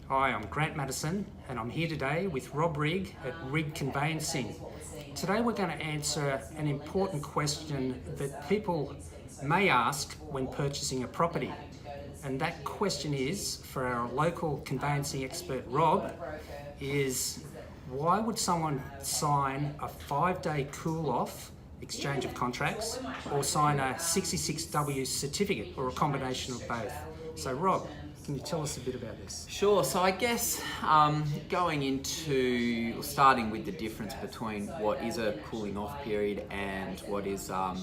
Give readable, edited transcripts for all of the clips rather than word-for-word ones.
Hi, I'm Grant Matterson and I'm here today with Rob Rigg at Rigg Conveyancing. Today we're going to answer an important question that people may ask when purchasing a property. And that question is, for our local conveyancing expert Rob, is why would someone sign a 5-day cool-off exchange of contracts or sign a 66W certificate or a combination of both? So Rob, can you tell us a bit about this? Sure. So I guess starting with the difference between what is a cooling off period and what is a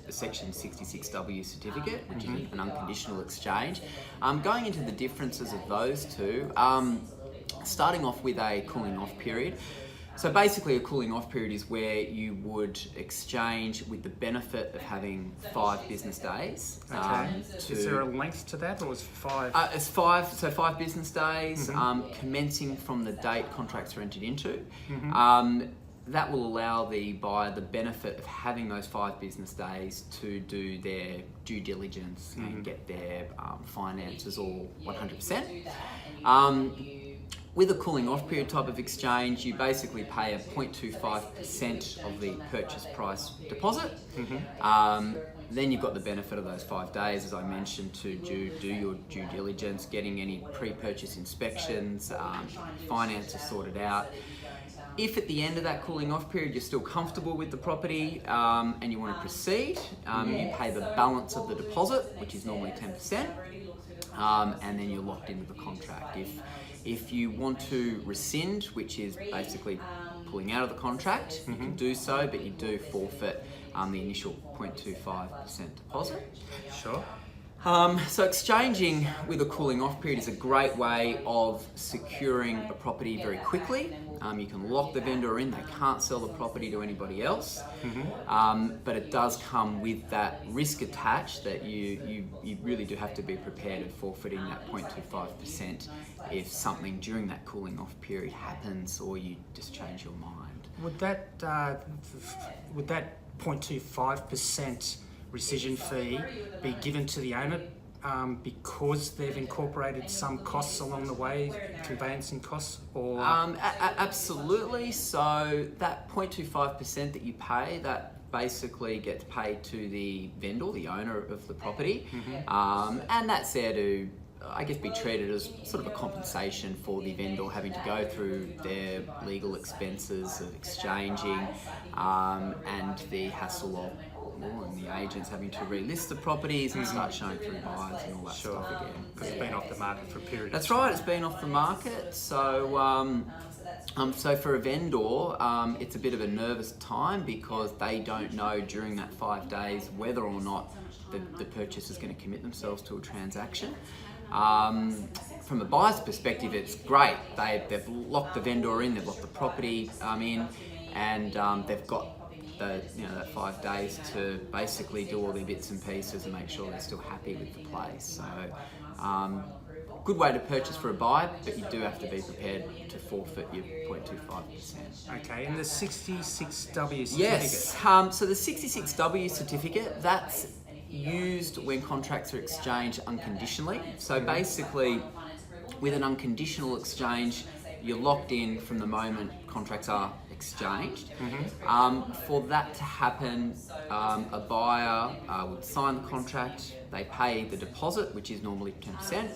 Section 66W certificate, which is an unconditional exchange. Going into the differences of those two, starting off with a cooling off period. So basically a cooling off period is where you would exchange with the benefit of having 5 business days. Okay. Is there a length to that, or is 5? It's 5 business days, commencing from the date contracts are entered into. That will allow the buyer the benefit of having those 5 business days to do their due diligence and get their finances all 100%. With a cooling off period type of exchange, you basically pay a 0.25% of the purchase price deposit. Then you've got the benefit of those 5 days, as I mentioned, to do your due diligence, getting any pre-purchase inspections, finances sorted out. If at the end of that cooling off period you're still comfortable with the property and you want to proceed, you pay the balance of the deposit, which is normally 10%, and then you're locked into the contract. If you want to rescind, which is basically pulling out of the contract, you can do so, but you do forfeit the initial 0.25% deposit. Sure. So exchanging with a cooling off period is a great way of securing a property very quickly. You can lock the vendor in, they can't sell the property to anybody else, but it does come with that risk attached that you really do have to be prepared of forfeiting that 0.25% if something during that cooling off period happens or you just change your mind. Would that 0.25% rescission fee be given to the owner because they've incorporated some costs along the way, conveyancing costs, or? Absolutely. So that 0.25% that you pay, that basically gets paid to the vendor, the owner of the property, and that's there to, I guess, be treated as sort of a compensation for the vendor having to go through their legal expenses of exchanging and the hassle of and the agents having to relist the properties and start showing through buyers and all that stuff again. Because it's been off the market for a period. That's right, it's been off the market. So, so for a vendor, it's a bit of a nervous time because they don't know during that 5 days whether or not the purchaser is going to commit themselves to a transaction. From a buyer's perspective, it's great. They've locked the vendor in, they've locked the property in, and they've got that 5 days to basically do all their bits and pieces and make sure they're still happy with the place. So, good way to purchase for a buyer, but you do have to be prepared to forfeit your 0.25%. Okay, and the 66W certificate? Yes, so the 66W certificate, that's used when contracts are exchanged unconditionally. So basically, with an unconditional exchange, you're locked in from the moment contracts are exchanged. For that to happen, a buyer would sign the contract, they pay the deposit, which is normally 10%,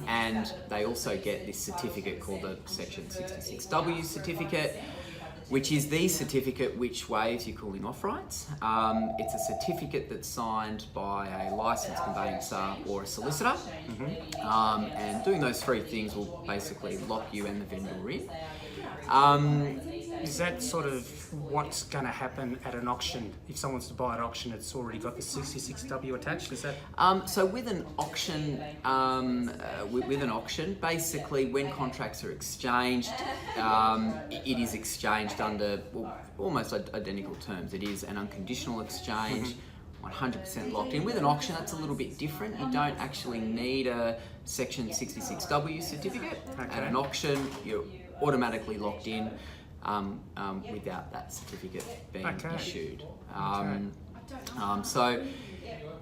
and they also get this certificate called the Section 66W certificate, which is the certificate which waives your cooling off rights. It's a certificate that's signed by a licensed conveyancer or a solicitor, and doing those 3 things will basically lock you and the vendor in. Is that sort of what's going to happen at an auction? If someone wants to buy at auction, it's already got the 66W attached. Is that? So with an auction, basically when contracts are exchanged, it is exchanged under almost identical terms. It is an unconditional exchange. 100% locked in. With an auction, that's a little bit different. You don't actually need a Section 66W certificate. At an auction, you're automatically locked in without that certificate being issued. So,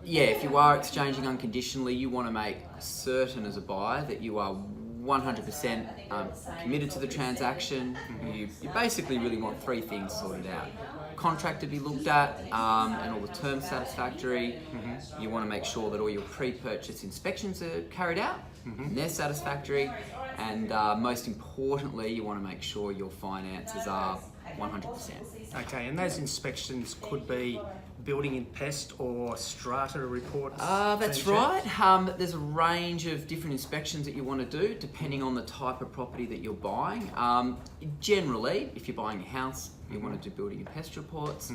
yeah, if you are exchanging unconditionally, you want to make certain as a buyer that you are 100% committed to the transaction. You basically really want three things sorted out. Contract to be looked at and all the terms satisfactory. You want to make sure that all your pre-purchase inspections are carried out and they're satisfactory. And most importantly, you want to make sure your finances are 100%. Okay, and those inspections could be building and pest or strata reports? That's right. There's a range of different inspections that you want to do depending on the type of property that you're buying. Generally, if you're buying a house, you want to do building and pest reports.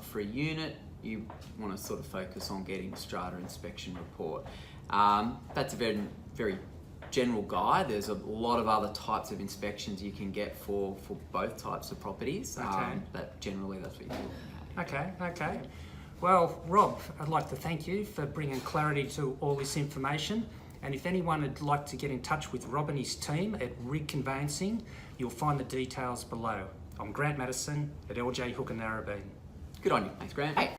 For a unit, you want to sort of focus on getting a strata inspection report. That's a very, very general guide. There's a lot of other types of inspections you can get for both types of properties. But generally, that's what you're looking at. Okay. Well, Rob, I'd like to thank you for bringing clarity to all this information. And if anyone would like to get in touch with Rob and his team at Rigg Conveyancing, you'll find the details below. I'm Grant Matterson at LJ Hooker Narrabeen. Good on you. Thanks, Grant. Hey.